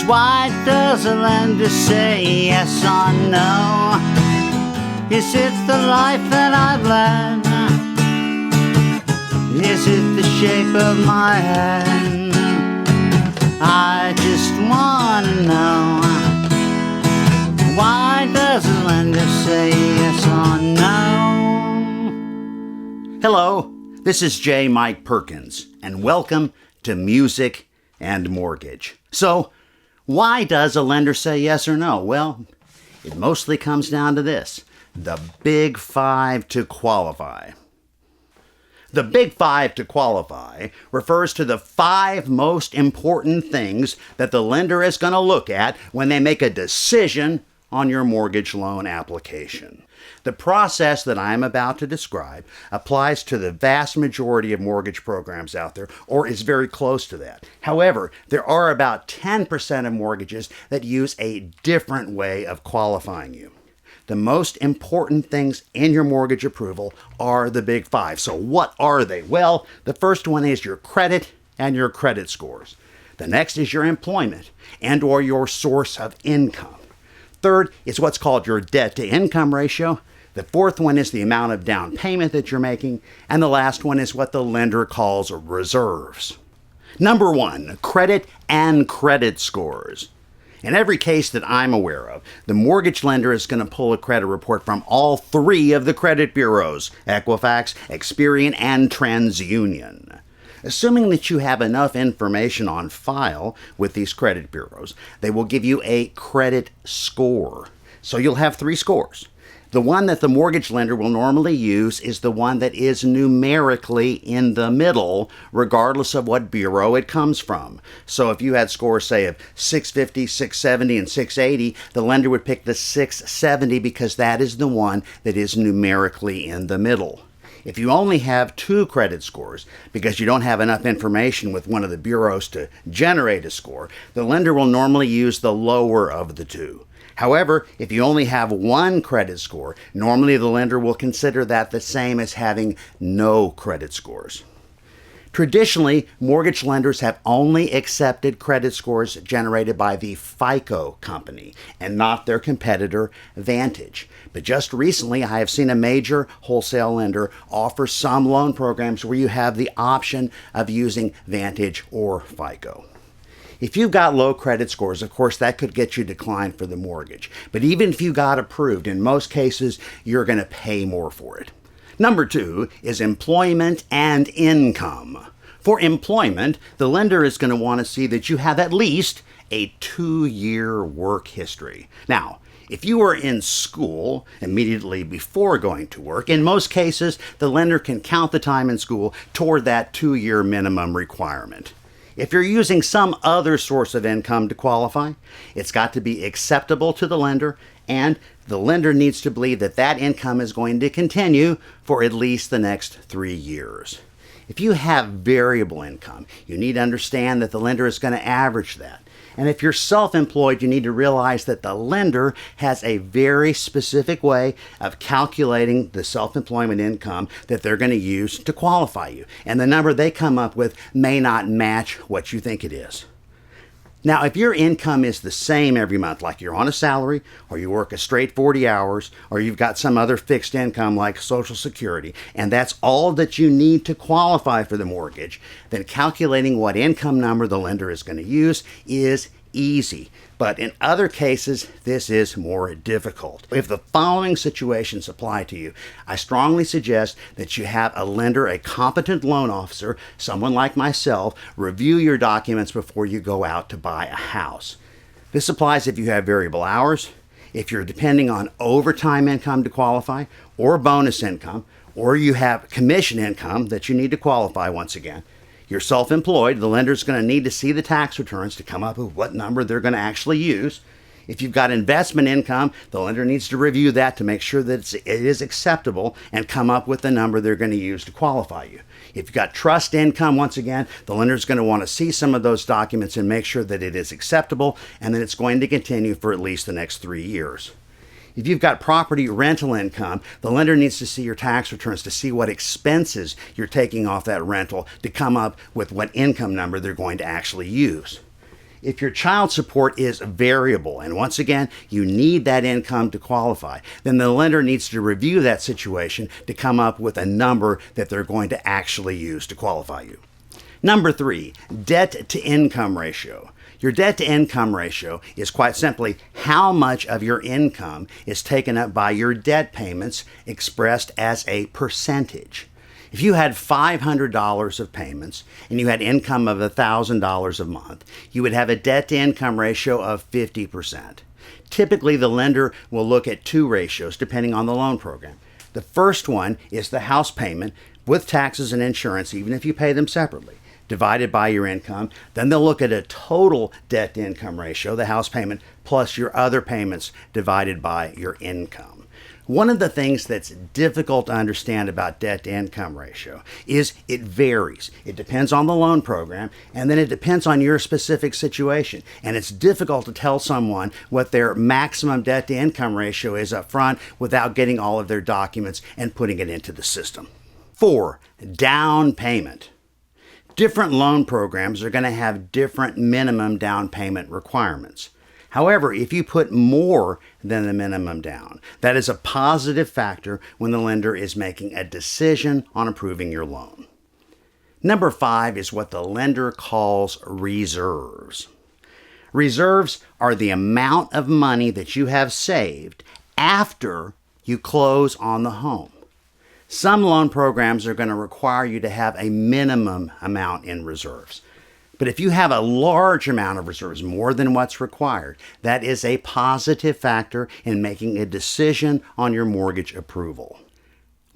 Why does a lender say yes or no? Is it the life that I've led? Is it the shape of my head? I just wanna know. Why does a lender say yes or no? Hello, this is J. Mike Perkins, and welcome to Music and Mortgage. So, why does a lender say yes or no? Well, it mostly comes down to this: the Big Five to qualify. The Big Five to qualify refers to the 5 most important things that the lender is going to look at when they make a decision on your mortgage loan application. The process that I'm about to describe applies to the vast majority of mortgage programs out there, or is very close to that. However, there are about 10% of mortgages that use a different way of qualifying you. The most important things in your mortgage approval are the Big Five. So what are they? Well, the first one is your credit and your credit scores. The next is your employment and or your source of income. Third is what's called your debt-to-income ratio. The fourth one is the amount of down payment that you're making. And the last one is what the lender calls reserves. Number 1, credit and credit scores. In every case that I'm aware of, the mortgage lender is going to pull a credit report from all 3 of the credit bureaus: Equifax, Experian, and TransUnion. Assuming that you have enough information on file with these credit bureaus, they will give you a credit score. So you'll have 3 scores. The one that the mortgage lender will normally use is the one that is numerically in the middle, regardless of what bureau it comes from. So if you had scores, say, of 650, 670, and 680, the lender would pick the 670 because that is the one that is numerically in the middle. If you only have 2 credit scores because you don't have enough information with one of the bureaus to generate a score, the lender will normally use the lower of the 2. However, if you only have 1 credit score, normally the lender will consider that the same as having no credit scores. Traditionally, mortgage lenders have only accepted credit scores generated by the FICO company and not their competitor, Vantage. But just recently, I have seen a major wholesale lender offer some loan programs where you have the option of using Vantage or FICO. If you've got low credit scores, of course, that could get you declined for the mortgage. But even if you got approved, in most cases, you're going to pay more for it. Number 2 is employment and income. For employment, the lender is going to want to see that you have at least a 2-year work history. Now, if you were in school immediately before going to work, in most cases, the lender can count the time in school toward that 2-year minimum requirement. If you're using some other source of income to qualify, it's got to be acceptable to the lender, and the lender needs to believe that that income is going to continue for at least the next 3 years. If you have variable income, you need to understand that the lender is going to average that. And if you're self-employed, you need to realize that the lender has a very specific way of calculating the self-employment income that they're going to use to qualify you. And the number they come up with may not match what you think it is. Now, if your income is the same every month, like you're on a salary, or you work a straight 40 hours, or you've got some other fixed income like Social Security, and that's all that you need to qualify for the mortgage, then calculating what income number the lender is going to use is easy. But in other cases, this is more difficult. If the following situations apply to you, I strongly suggest that you have a lender, a competent loan officer, someone like myself, review your documents before you go out to buy a house. This applies if you have variable hours, if you're depending on overtime income to qualify, or bonus income, or you have commission income that you need to qualify once again. You're self-employed, the lender's going to need to see the tax returns to come up with what number they're going to actually use. If you've got investment income, the lender needs to review that to make sure that it is acceptable and come up with the number they're going to use to qualify you. If you've got trust income, once again, the lender's going to want to see some of those documents and make sure that it is acceptable and that it's going to continue for at least the next 3 years. If you've got property rental income, the lender needs to see your tax returns to see what expenses you're taking off that rental to come up with what income number they're going to actually use. If your child support is variable, and once again, you need that income to qualify, then the lender needs to review that situation to come up with a number that they're going to actually use to qualify you. Number 3, debt to income ratio. Your debt to income ratio is quite simply how much of your income is taken up by your debt payments expressed as a percentage. If you had $500 of payments and you had income of $1,000 a month, you would have a debt to income ratio of 50%. Typically, the lender will look at 2 ratios depending on the loan program. The first one is the house payment with taxes and insurance, even if you pay them separately, divided by your income. Then they'll look at a total debt to income ratio, the house payment, plus your other payments divided by your income. One of the things that's difficult to understand about debt to income ratio is it varies. It depends on the loan program, and then it depends on your specific situation. And it's difficult to tell someone what their maximum debt to income ratio is up front without getting all of their documents and putting it into the system. 4, down payment. Different loan programs are going to have different minimum down payment requirements. However, if you put more than the minimum down, that is a positive factor when the lender is making a decision on approving your loan. Number 5 is what the lender calls reserves. Reserves are the amount of money that you have saved after you close on the home. Some loan programs are going to require you to have a minimum amount in reserves. But if you have a large amount of reserves, more than what's required, that is a positive factor in making a decision on your mortgage approval.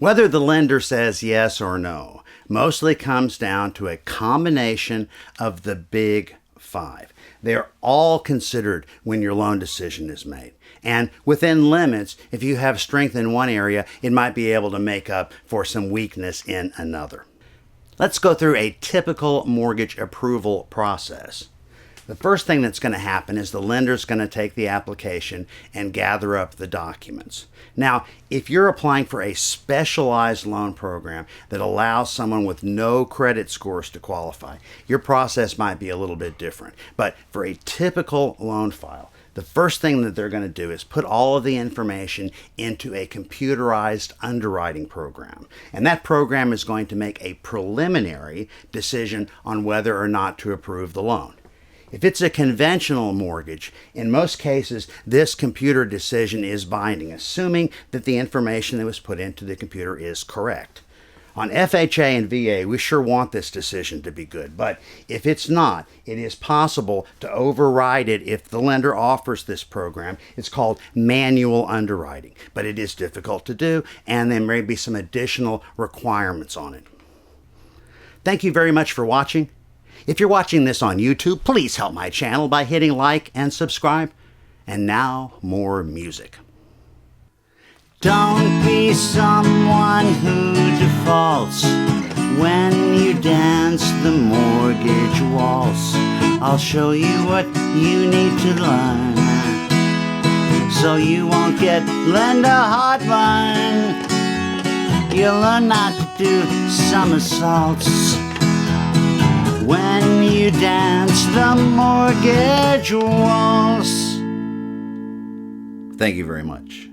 Whether the lender says yes or no mostly comes down to a combination of the big 5. They're all considered when your loan decision is made. And within limits, if you have strength in one area, it might be able to make up for some weakness in another. Let's go through a typical mortgage approval process. The first thing that's going to happen is the lender's going to take the application and gather up the documents. Now, if you're applying for a specialized loan program that allows someone with no credit scores to qualify, your process might be a little bit different. But for a typical loan file, the first thing that they're going to do is put all of the information into a computerized underwriting program. And that program is going to make a preliminary decision on whether or not to approve the loan. If it's a conventional mortgage, in most cases, this computer decision is binding, assuming that the information that was put into the computer is correct. On FHA and VA, we sure want this decision to be good, but if it's not, it is possible to override it if the lender offers this program. It's called manual underwriting, but it is difficult to do, and there may be some additional requirements on it. Thank you very much for watching. If you're watching this on YouTube, please help my channel by hitting like and subscribe. And now, more music. Don't be someone who defaults when you dance the mortgage waltz. I'll show you what you need to learn so you won't get lender heartburn. You'll learn not to do somersaults when you dance the mortgage waltz. Thank you very much.